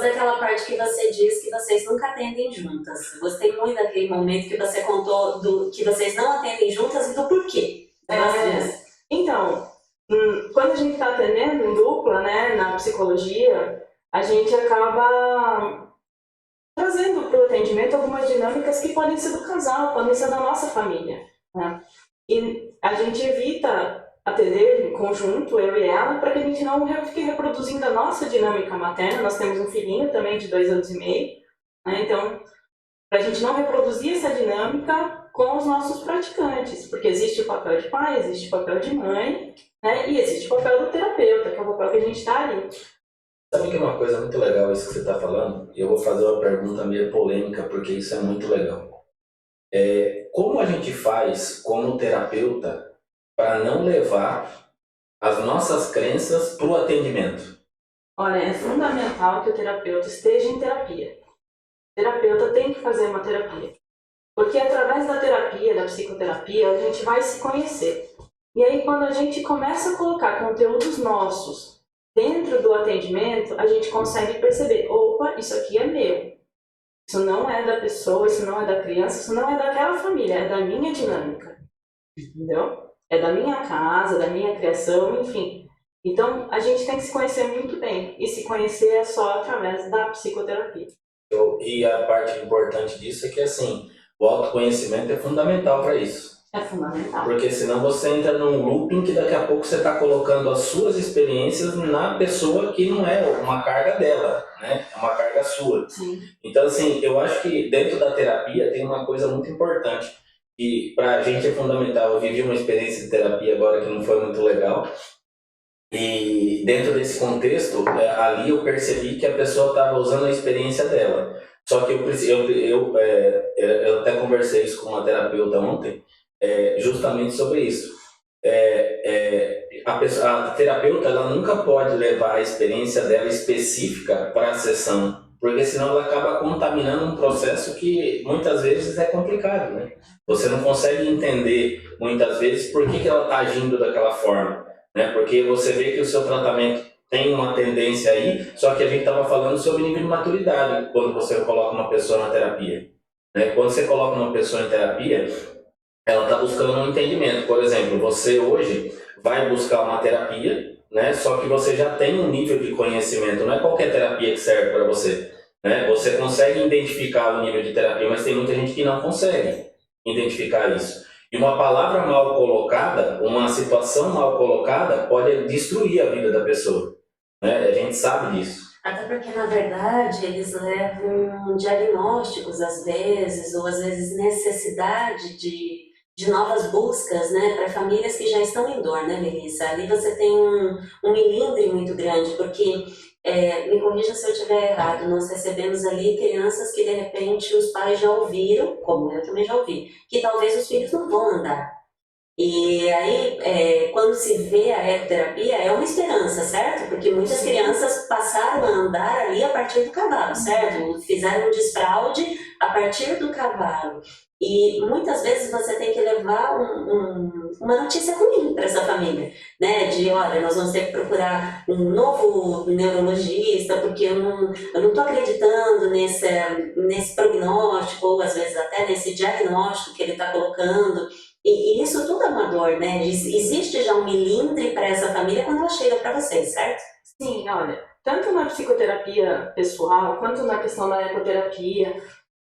daquela parte que você diz que vocês nunca atendem juntas. Gostei muito daquele momento que você contou que vocês não atendem juntas e do porquê. Então, quando a gente está atendendo em dupla, né, na psicologia, a gente acaba trazendo para o atendimento algumas dinâmicas que podem ser do casal, podem ser da nossa família, né? E a gente evita atender em conjunto, eu e ela, para que a gente não fique reproduzindo a nossa dinâmica materna. Nós temos um filhinho também de 2 anos e meio, né? Então, para a gente não reproduzir essa dinâmica com os nossos praticantes, porque existe o papel de pai, existe o papel de mãe, né? E existe o papel do terapeuta, que é o papel que a gente está ali. Sabe que é uma coisa muito legal isso que você está falando? E eu vou fazer uma pergunta meio polêmica, porque isso é muito legal. Como a gente faz como terapeuta para não levar as nossas crenças para o atendimento? Olha, é fundamental que o terapeuta esteja em terapia. O terapeuta tem que fazer uma terapia. Porque através da terapia, da psicoterapia, a gente vai se conhecer. E aí, quando a gente começa a colocar conteúdos nossos dentro do atendimento, a gente consegue perceber, opa, isso aqui é meu. Isso não é da pessoa, isso não é da criança, isso não é daquela família, é da minha dinâmica. Entendeu? É da minha casa, da minha criação, enfim. Então, a gente tem que se conhecer muito bem. E se conhecer é só através da psicoterapia. E a parte importante disso é que, assim, o autoconhecimento é fundamental para isso. É fundamental. Porque senão você entra num looping que daqui a pouco você está colocando as suas experiências na pessoa que não é uma carga dela, né? É uma carga sua. Sim. Então, assim, eu acho que dentro da terapia tem uma coisa muito importante. E para a gente é fundamental. Eu vivi uma experiência de terapia agora que não foi muito legal. E dentro desse contexto, ali eu percebi que a pessoa estava usando a experiência dela. Só que eu até conversei isso com uma terapeuta ontem, justamente sobre isso. A terapeuta ela nunca pode levar a experiência dela específica para a sessão, porque senão ela acaba contaminando um processo que muitas vezes é complicado, né? Você não consegue entender muitas vezes por que ela está agindo daquela forma, né? Porque você vê que o seu tratamento tem uma tendência aí, só que a gente estava falando sobre nível de maturidade quando você coloca uma pessoa na terapia, né? Quando você coloca uma pessoa em terapia, ela está buscando um entendimento. Por exemplo, você hoje vai buscar uma terapia, né? Só que você já tem um nível de conhecimento. Não é qualquer terapia que serve para você, né? Você consegue identificar o nível de terapia, mas tem muita gente que não consegue identificar isso. E uma palavra mal colocada, uma situação mal colocada, pode destruir a vida da pessoa, né? A gente sabe disso. Até porque, na verdade, eles levam diagnósticos, às vezes, ou às vezes necessidade de novas buscas, né, para famílias que já estão em dor, né, Melissa? Ali você tem um melindre muito grande, porque, me corrija se eu estiver errado, nós recebemos ali crianças que, de repente, os pais já ouviram, como eu também já ouvi, que talvez os filhos não vão andar. E aí, quando se vê a ecoterapia, é uma esperança, certo? Porque muitas crianças passaram a andar ali a partir do cavalo, certo? Fizeram um desfraude a partir do cavalo. E muitas vezes você tem que levar uma notícia ruim para essa família, né? De, olha, nós vamos ter que procurar um novo neurologista, porque eu não estou acreditando nesse prognóstico, ou às vezes até nesse diagnóstico que ele está colocando. E isso tudo é uma dor, né? Existe já um melindre para essa família quando ela chega para vocês, certo? Sim, olha, tanto na psicoterapia pessoal, quanto na questão da ecoterapia,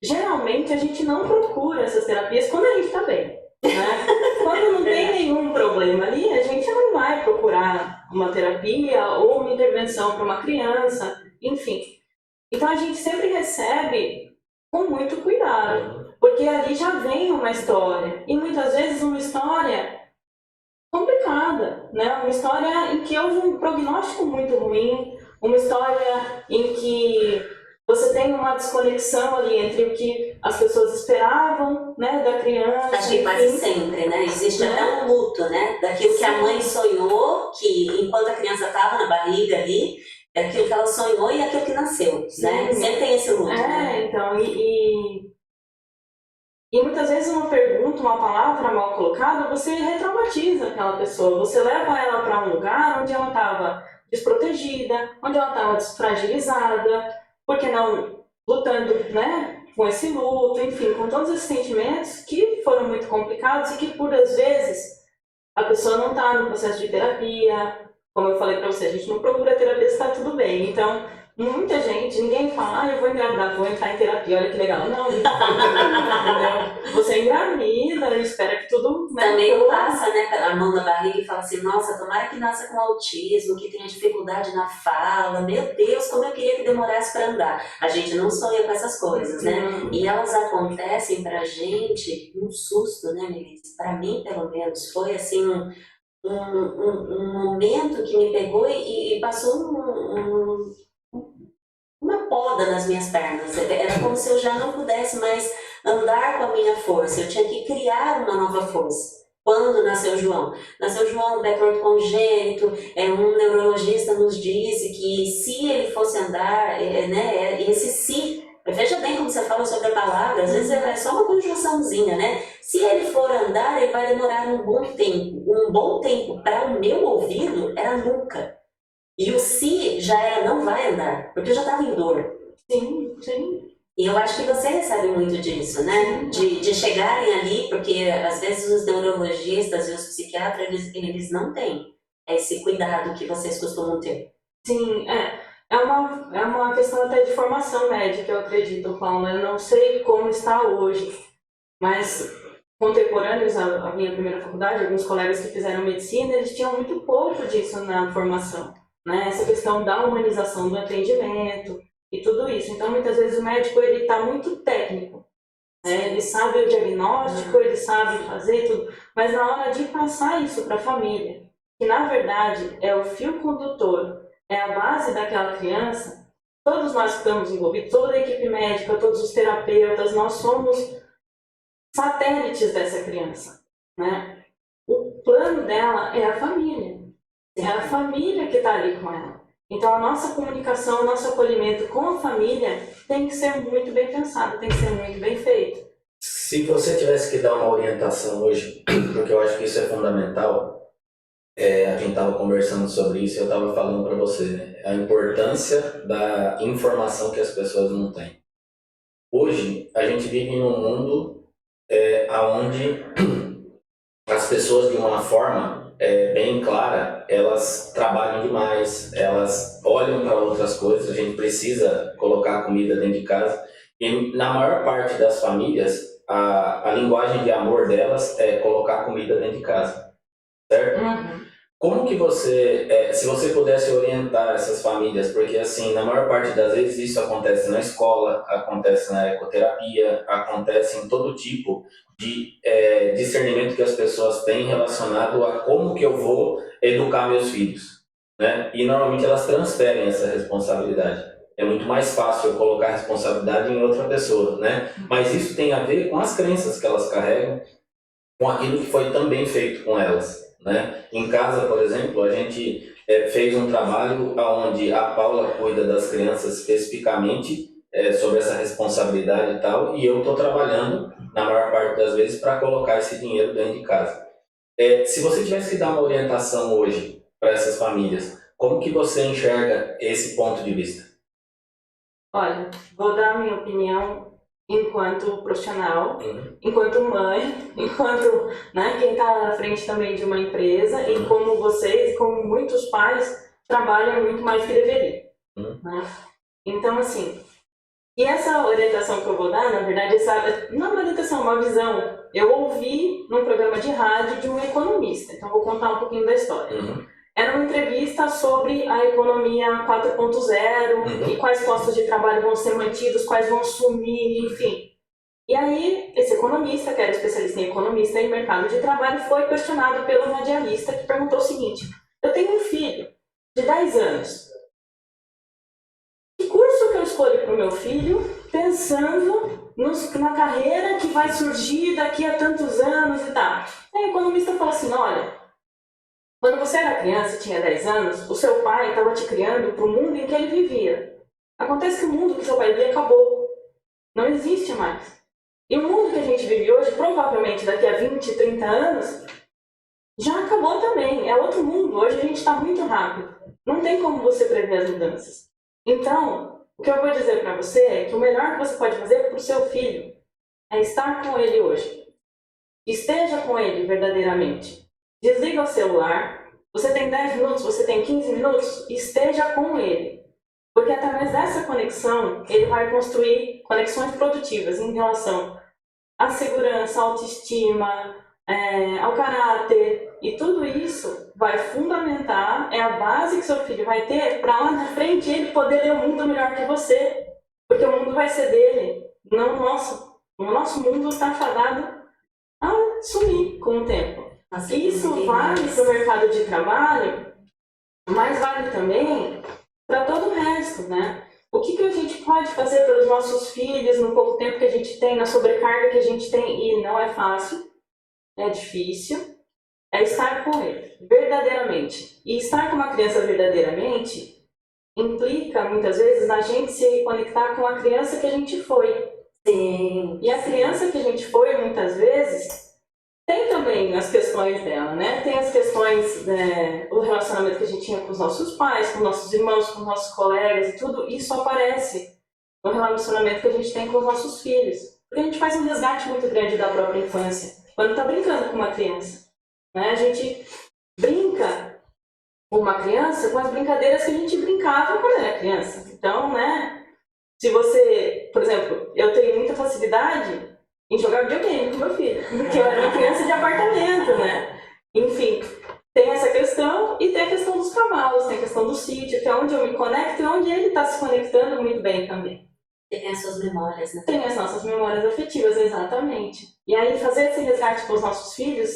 geralmente a gente não procura essas terapias quando a gente está bem, né? Quando não tem nenhum problema ali, a gente não vai procurar uma terapia ou uma intervenção para uma criança, enfim. Então a gente sempre recebe com muito cuidado, porque ali já vem uma história, e muitas vezes uma história complicada, né? Uma história em que houve um prognóstico muito ruim, uma história em que você tem uma desconexão ali entre o que as pessoas esperavam, né, da criança. Acho que quase sempre, né? Existe até um luto, né? Daquilo que a mãe sonhou, que enquanto a criança estava na barriga ali, daquilo que ela sonhou e aquilo que nasceu, né? Sempre tem esse luto, né? Então, e muitas vezes uma pergunta, uma palavra mal colocada, você retraumatiza aquela pessoa. Você leva ela para um lugar onde ela estava desprotegida, onde ela estava desfragilizada, por que não lutando, né, com esse luto, enfim, com todos esses sentimentos que foram muito complicados e que, por às vezes, a pessoa não está no processo de terapia. Como eu falei para você, a gente não procura terapia se está tudo bem. Então, muita gente, ninguém fala, eu vou engravidar, vou entrar em terapia, olha que legal. Não, entendeu? Você engravida e espera que tudo... Também passa, né, a mão na barriga e fala assim, nossa, tomara que nasça com autismo, que tenha dificuldade na fala, meu Deus, como eu queria que demorasse para andar. A gente não sonha com essas coisas, né? E elas acontecem pra gente um susto, né, Melissa? Pra mim, pelo menos, foi assim um momento que me pegou e passou uma poda nas minhas pernas. Era como se eu já não pudesse mais andar com a minha força. Eu tinha que criar uma nova força. Quando nasceu João? Nasceu João, background congênito, um neurologista nos disse que se ele fosse andar, né, esse se, veja bem como você fala sobre a palavra, às vezes é só uma conjunçãozinha, né? Se ele for andar, ele vai demorar um bom tempo. Um bom tempo para o meu ouvido era nunca. E o se já era não vai andar, porque eu já estava em dor. Sim, sim. E eu acho que você recebe muito disso, né? De chegarem ali, porque às vezes os neurologistas e os psiquiatras, eles não têm esse cuidado que vocês costumam ter. Sim, é uma questão até de formação médica, eu acredito, Paula. Eu não sei como está hoje, mas contemporâneos à minha primeira faculdade, alguns colegas que fizeram medicina, eles tinham muito pouco disso na formação, né? Essa questão da humanização do atendimento e tudo isso. Então, muitas vezes o médico ele está muito técnico, né? Ele sabe o diagnóstico, ele sabe fazer tudo, mas na hora de passar isso para a família, que na verdade é o fio condutor, é a base daquela criança, todos nós que estamos envolvidos, toda a equipe médica, todos os terapeutas, nós somos satélites dessa criança, né? O plano dela é a família. É a família que está ali com ela. Então, a nossa comunicação, o nosso acolhimento com a família tem que ser muito bem pensado, tem que ser muito bem feito. Se você tivesse que dar uma orientação hoje, porque eu acho que isso é fundamental, a gente estava conversando sobre isso e eu estava falando para você, né? A importância da informação que as pessoas não têm. Hoje, a gente vive num mundo onde as pessoas, de uma forma bem clara, elas trabalham demais, elas olham para outras coisas, a gente precisa colocar comida dentro de casa. E na maior parte das famílias, a linguagem de amor delas é colocar comida dentro de casa, certo? Como que você, se você pudesse orientar essas famílias, porque assim, na maior parte das vezes isso acontece na escola, acontece na ecoterapia, acontece em todo tipo de discernimento que as pessoas têm relacionado a como que eu vou educar meus filhos, né? E normalmente elas transferem essa responsabilidade. É muito mais fácil eu colocar a responsabilidade em outra pessoa, né? Mas isso tem a ver com as crenças que elas carregam, com aquilo que foi também feito com elas, né? Em casa, por exemplo, a gente fez um trabalho onde a Paula cuida das crianças especificamente sobre essa responsabilidade e tal, e eu estou trabalhando, na maior parte das vezes, para colocar esse dinheiro dentro de casa. Se você tivesse que dar uma orientação hoje para essas famílias, como que você enxerga esse ponto de vista? Olha, vou dar a minha opinião enquanto profissional, enquanto mãe, enquanto, né, quem está à frente também de uma empresa, e como vocês, como muitos pais, trabalham muito mais que deveriam. Né? Então, assim, e essa orientação que eu vou dar, na verdade, não é uma orientação, é uma visão. Eu ouvi num programa de rádio de um economista, então vou contar um pouquinho da história. Era uma entrevista sobre a economia 4.0 e quais postos de trabalho vão ser mantidos, quais vão sumir, enfim. E aí, esse economista, que era especialista em economista e mercado de trabalho, foi questionado pelo radialista, que perguntou o seguinte: eu tenho um filho de 10 anos. Que curso que eu escolho para o meu filho, pensando na carreira que vai surgir daqui a tantos anos e tal? Aí o economista falou assim: olha, quando você era criança e tinha 10 anos, o seu pai estava te criando para o mundo em que ele vivia. Acontece que o mundo que seu pai vivia acabou. Não existe mais. E o mundo que a gente vive hoje, provavelmente daqui a 20, 30 anos, já acabou também. É outro mundo. Hoje a gente está muito rápido. Não tem como você prever as mudanças. Então, O que eu vou dizer para você é que o melhor que você pode fazer para o seu filho é estar com ele hoje. Esteja com ele verdadeiramente. Desliga o celular. Você tem 10 minutos, você tem 15 minutos, esteja com ele. Porque através dessa conexão, ele vai construir conexões produtivas em relação à segurança, à autoestima, ao caráter. E tudo isso vai fundamentar, é a base que seu filho vai ter para lá na frente ele poder ler o mundo melhor que você. Porque o mundo vai ser dele, não nosso. O nosso mundo está fadado a sumir com o tempo. Isso vale para o mercado de trabalho, mas vale também para todo o resto, né? O que a gente pode fazer pelos nossos filhos no pouco tempo que a gente tem, na sobrecarga que a gente tem, e não é fácil, é difícil, é estar com ele, verdadeiramente. E estar com uma criança verdadeiramente implica, muitas vezes, na gente se conectar com a criança que a gente foi. Sim. E a criança que a gente foi, muitas vezes, tem também as questões dela, né? Tem as questões, o relacionamento que a gente tinha com os nossos pais, com nossos irmãos, com nossos colegas e tudo. Isso aparece no relacionamento que a gente tem com os nossos filhos. Porque a gente faz um resgate muito grande da própria infância, quando está brincando com uma criança. Né? A gente brinca com uma criança com as brincadeiras que a gente brincava quando era criança. Então, né? Se você, por exemplo, eu tenho muita facilidade em jogar videogame com meu filho, porque eu era uma criança de apartamento, né? Enfim, tem essa questão e tem a questão dos cavalos, tem a questão do sítio, que é onde eu me conecto e onde ele está se conectando muito bem também. Tem as suas memórias, né? Tem as nossas memórias afetivas, exatamente. E aí fazer esse resgate com os nossos filhos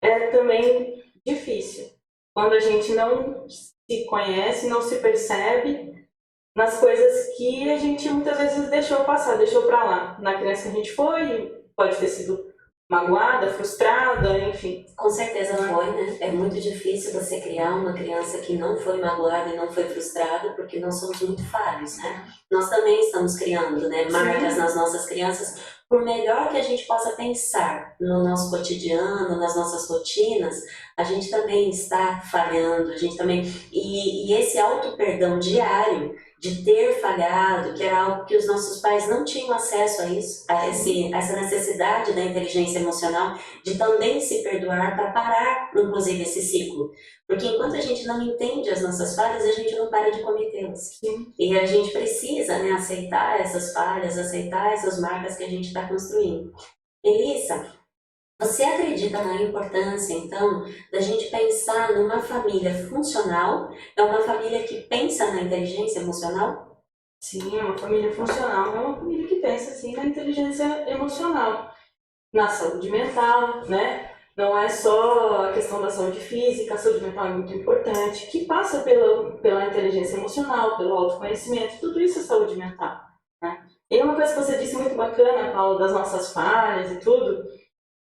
é também difícil. Quando a gente não se conhece, não se percebe nas coisas que a gente muitas vezes deixou passar, deixou pra lá. Na criança que a gente foi, pode ter sido magoada, frustrada, enfim. Com certeza foi, né? É muito difícil você criar uma criança que não foi magoada e não foi frustrada, porque nós somos muito falhos, né? Nós também estamos criando, né, marcas nas nossas crianças, por melhor que a gente possa pensar no nosso cotidiano, nas nossas rotinas, a gente também está falhando, a gente também... E esse auto-perdão diário de ter falhado, que era algo que os nossos pais não tinham acesso a isso, a essa necessidade da inteligência emocional, de também se perdoar para parar, inclusive, esse ciclo. Porque enquanto a gente não entende as nossas falhas, a gente não para de cometê-las. E a gente precisa, né, aceitar essas falhas, aceitar essas marcas que a gente está construindo. Elissa, você acredita na importância, então, da gente pensar numa família funcional? É uma família que pensa na inteligência emocional? Sim, é uma família funcional, é uma família que pensa, assim, na inteligência emocional, na saúde mental, né? Não é só a questão da saúde física, a saúde mental é muito importante, que passa pela inteligência emocional, pelo autoconhecimento, tudo isso é saúde mental, né? E uma coisa que você disse muito bacana, Paulo, das nossas falhas e tudo,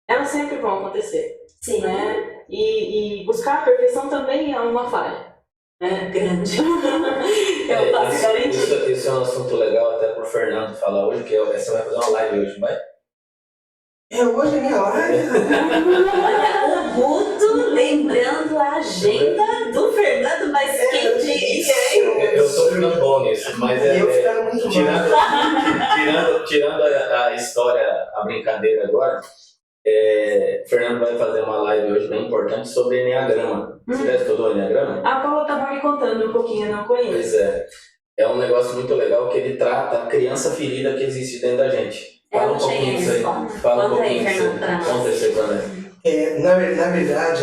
elas sempre vão acontecer. Sim. Né? E buscar a perfeição também é uma falha. É grande. Eu posso garantir. Isso é um assunto legal até para o Fernando falar hoje, que você vai fazer uma live hoje, vai? Hoje é minha live. Olha, o Guto lembrando a agenda do Fernando, mas quem diria, hein? Eu estou ficando bom nisso, mas eu ficando muito tirando a história, a brincadeira agora, Fernando vai fazer uma live hoje bem importante sobre Enneagrama. Você já estudou Enneagrama? A Paula estava me contando um pouquinho, eu não conheço. Pois é. É um negócio muito legal que ele trata a criança ferida que existe dentro da gente. Fala um pouquinho disso aí. Fala um pouquinho disso aí. Conta isso aí pra mim. Na verdade,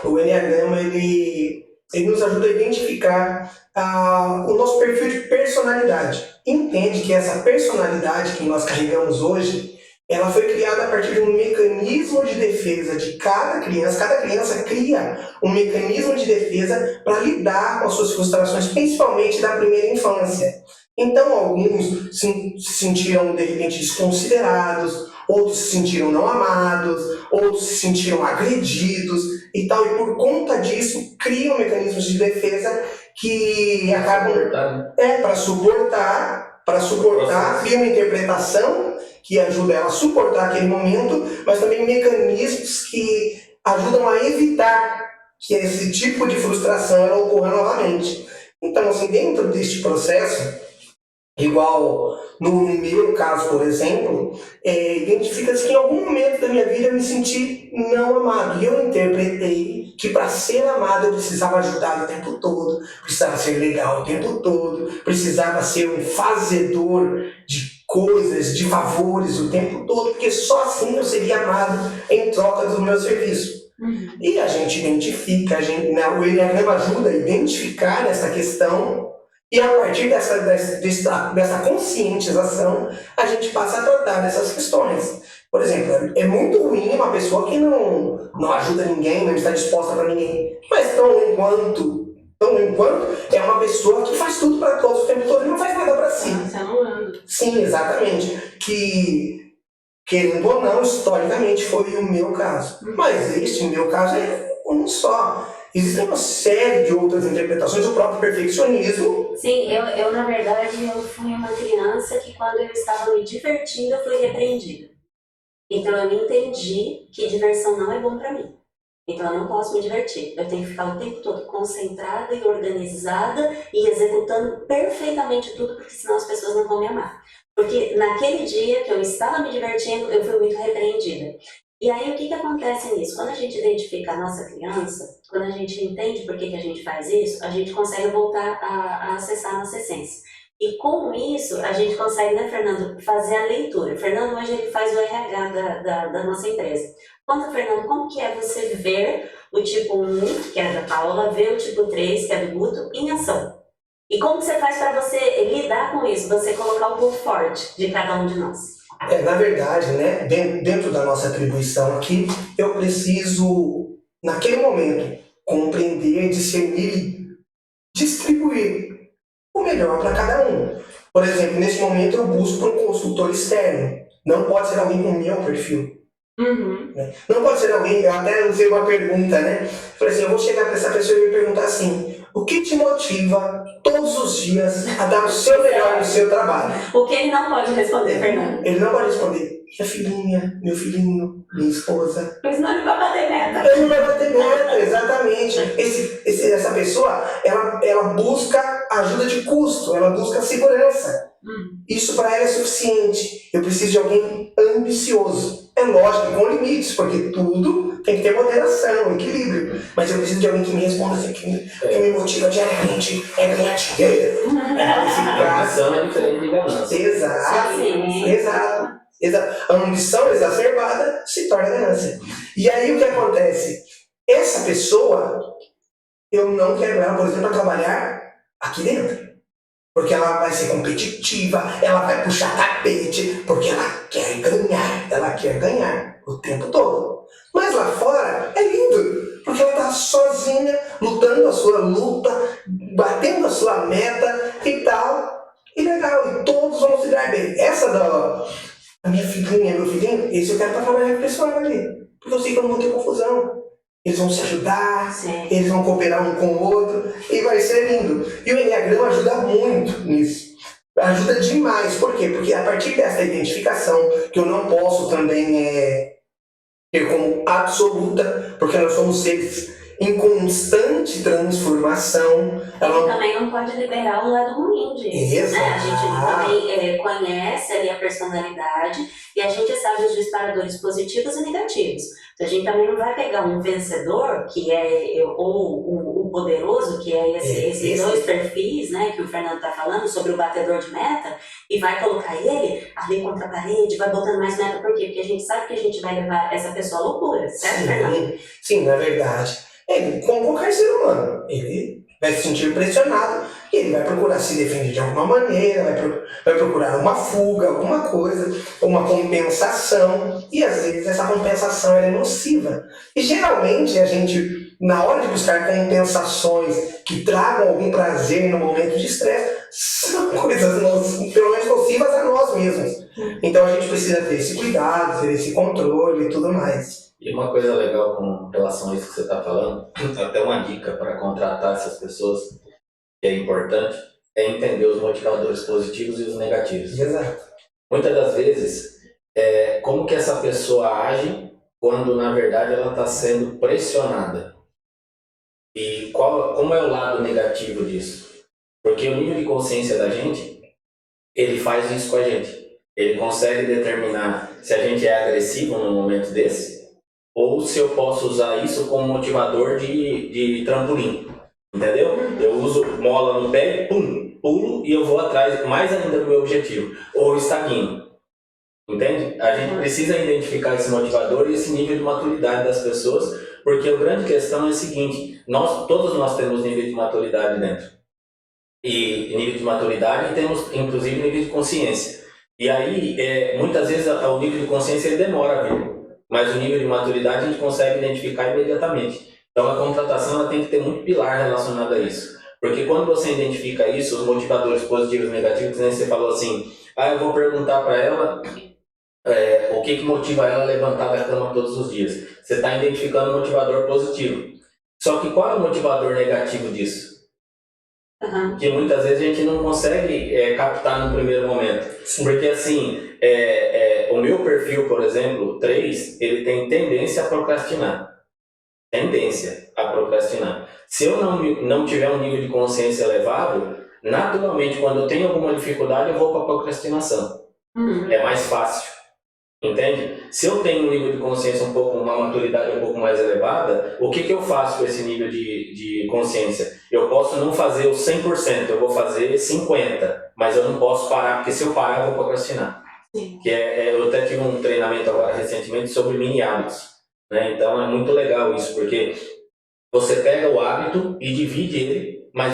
o Enneagrama ele nos ajuda a identificar o nosso perfil de personalidade. Entende que essa personalidade que nós carregamos hoje, ela foi criada a partir de um mecanismo de defesa de cada criança. Cada criança cria um mecanismo de defesa para lidar com as suas frustrações, principalmente da primeira infância. Então, alguns se sentiram, de repente, desconsiderados, outros se sentiram não amados, outros se sentiram agredidos e tal. E por conta disso, criam mecanismos de defesa que acabam... Para suportar, cria uma interpretação que ajuda ela a suportar aquele momento, mas também mecanismos que ajudam a evitar que esse tipo de frustração ela ocorra novamente. Então, assim, dentro deste processo, Igual no meu caso, por exemplo, identifica-se que em algum momento da minha vida eu me senti não amado. E eu interpretei que para ser amado eu precisava ajudar o tempo todo, precisava ser legal o tempo todo, precisava ser um fazedor de coisas, de favores o tempo todo, porque só assim eu seria amado em troca do meu serviço. E a gente identifica, o Enneagrama ajuda a identificar essa questão e a partir dessa conscientização, a gente passa a tratar dessas questões. Por exemplo, é muito ruim uma pessoa que não ajuda ninguém, não está disposta para ninguém. Mas tão enquanto é uma pessoa que faz tudo para todos o tempo todo e não faz nada para si. Você não anda. Sim, exatamente. Que, querendo ou não, historicamente foi o meu caso. Mas este meu caso é um só. Existem uma série de outras interpretações, o próprio perfeccionismo. Sim, eu na verdade, eu fui uma criança que quando eu estava me divertindo, eu fui repreendida. Então eu entendi que diversão não é bom para mim. Então eu não posso me divertir. Eu tenho que ficar o tempo todo concentrada e organizada e executando perfeitamente tudo, porque senão as pessoas não vão me amar. Porque naquele dia que eu estava me divertindo, eu fui muito repreendida. E aí o que acontece nisso? Quando a gente identifica a nossa criança, quando a gente entende por que a gente faz isso, a gente consegue voltar a acessar a nossa essência. E com isso, a gente consegue, né, Fernando, fazer a leitura. O Fernando hoje ele faz o RH da nossa empresa. Conta, Fernando, como que é você ver o tipo 1, que é da Paula, ver o tipo 3, que é do Guto, em ação? E como que você faz para você lidar com isso, você colocar o ponto forte de cada um de nós? Na verdade, né, dentro da nossa atribuição aqui, eu preciso, naquele momento, compreender, discernir e distribuir o melhor para cada um. Por exemplo, nesse momento eu busco um consultor externo. Não pode ser alguém com o meu perfil. Né? Não pode ser alguém, eu até usei uma pergunta, né? Falei assim, eu vou chegar para essa pessoa e me perguntar assim, o que te motiva todos os dias a dar o seu melhor no seu trabalho? O que ele não pode responder, Fernando? Ele não pode responder, minha filhinha, meu filhinho, minha esposa. Porque senão ele vai bater meta. Ele não vai bater meta, exatamente. Essa pessoa, ela busca ajuda de custo, ela busca segurança. Isso para ela é suficiente. Eu preciso de alguém ambicioso. É lógico, com limites, porque tudo tem que ter moderação, equilíbrio. Mas eu preciso de alguém que me responda assim, que me motiva diariamente, é ganhar dinheiro, é qualificar. Ambição é diferente de ganância. Exato, Sim. exato. A ambição exacerbada se torna ganância. E aí o que acontece? Essa pessoa, eu não quero ela, por exemplo, para trabalhar aqui dentro. Porque ela vai ser competitiva, ela vai puxar tapete, porque ela quer ganhar o tempo todo. Mas lá fora é lindo, porque ela está sozinha, lutando a sua luta, batendo a sua meta e tal. E legal, e todos vão se dar bem. Essa da minha filhinha, meu filhinho, esse eu quero para trabalhar com o pessoal ali. Porque eu sei que eu não vou ter confusão. Eles vão se ajudar, eles vão cooperar um com o outro e vai ser lindo. E o Enneagrama ajuda muito nisso. Ajuda demais. Por quê? Porque a partir dessa identificação, que eu não posso também ter como absoluta, porque nós somos seres em constante transformação. E também não pode liberar o lado ruim disso, né? A gente também conhece ali a personalidade e a gente sabe os disparadores positivos e negativos. Então a gente também não vai pegar um vencedor, que é, ou o poderoso, que é esses dois perfis, né, que o Fernando está falando, sobre o batedor de meta, e vai colocar ele ali contra a parede, vai botando mais meta. Por quê? Porque a gente sabe que a gente vai levar essa pessoa à loucura, certo, Fernando? Sim, na verdade. Como qualquer ser humano, ele vai se sentir pressionado e ele vai procurar se defender de alguma maneira, vai procurar uma fuga, alguma coisa, uma compensação, e às vezes essa compensação é nociva. E geralmente a gente, na hora de buscar compensações que tragam algum prazer no momento de estresse, são coisas pelo menos nocivas a nós mesmos. Então a gente precisa ter esse cuidado, ter esse controle e tudo mais. E uma coisa legal com relação a isso que você está falando, até uma dica para contratar essas pessoas, que é importante, é entender os motivadores positivos e os negativos. Exato. Muitas das vezes, como que essa pessoa age quando, na verdade, ela está sendo pressionada? E como é o lado negativo disso? Porque o nível de consciência da gente ele faz isso com a gente. Ele consegue determinar se a gente é agressivo num momento desse, ou se eu posso usar isso como motivador de trampolim. Entendeu? Eu uso mola no pé, pum, pulo e eu vou atrás mais ainda do meu objetivo. Ou estagno. Entende? A gente precisa identificar esse motivador e esse nível de maturidade das pessoas, porque a grande questão é a seguinte: todos nós temos nível de maturidade dentro. E nível de maturidade, e temos inclusive nível de consciência. E aí, muitas vezes, o nível de consciência ele demora a vir, mas o nível de maturidade a gente consegue identificar imediatamente. Então, a contratação ela tem que ter muito pilar relacionado a isso. Porque quando você identifica isso, os motivadores positivos e negativos, né, você falou assim, eu vou perguntar para ela o que motiva ela a levantar da cama todos os dias. Você está identificando um motivador positivo. Só que qual é o motivador negativo disso? Uhum. Que muitas vezes a gente não consegue captar no primeiro momento. Porque assim, o meu perfil, por exemplo, 3, ele tem tendência a procrastinar. Tendência a procrastinar. Se eu não tiver um nível de consciência elevado, naturalmente, quando eu tenho alguma dificuldade, eu vou para a procrastinação. É mais fácil. Entende? Se eu tenho um nível de consciência uma maturidade um pouco mais elevada, o que eu faço com esse nível de consciência? Eu posso não fazer o 100%, eu vou fazer 50%, mas eu não posso parar, porque se eu parar, eu vou procrastinar. Sim. Eu até tive um treinamento agora recentemente sobre mini hábitos, né? Então é muito legal isso, porque você pega o hábito e divide ele, mas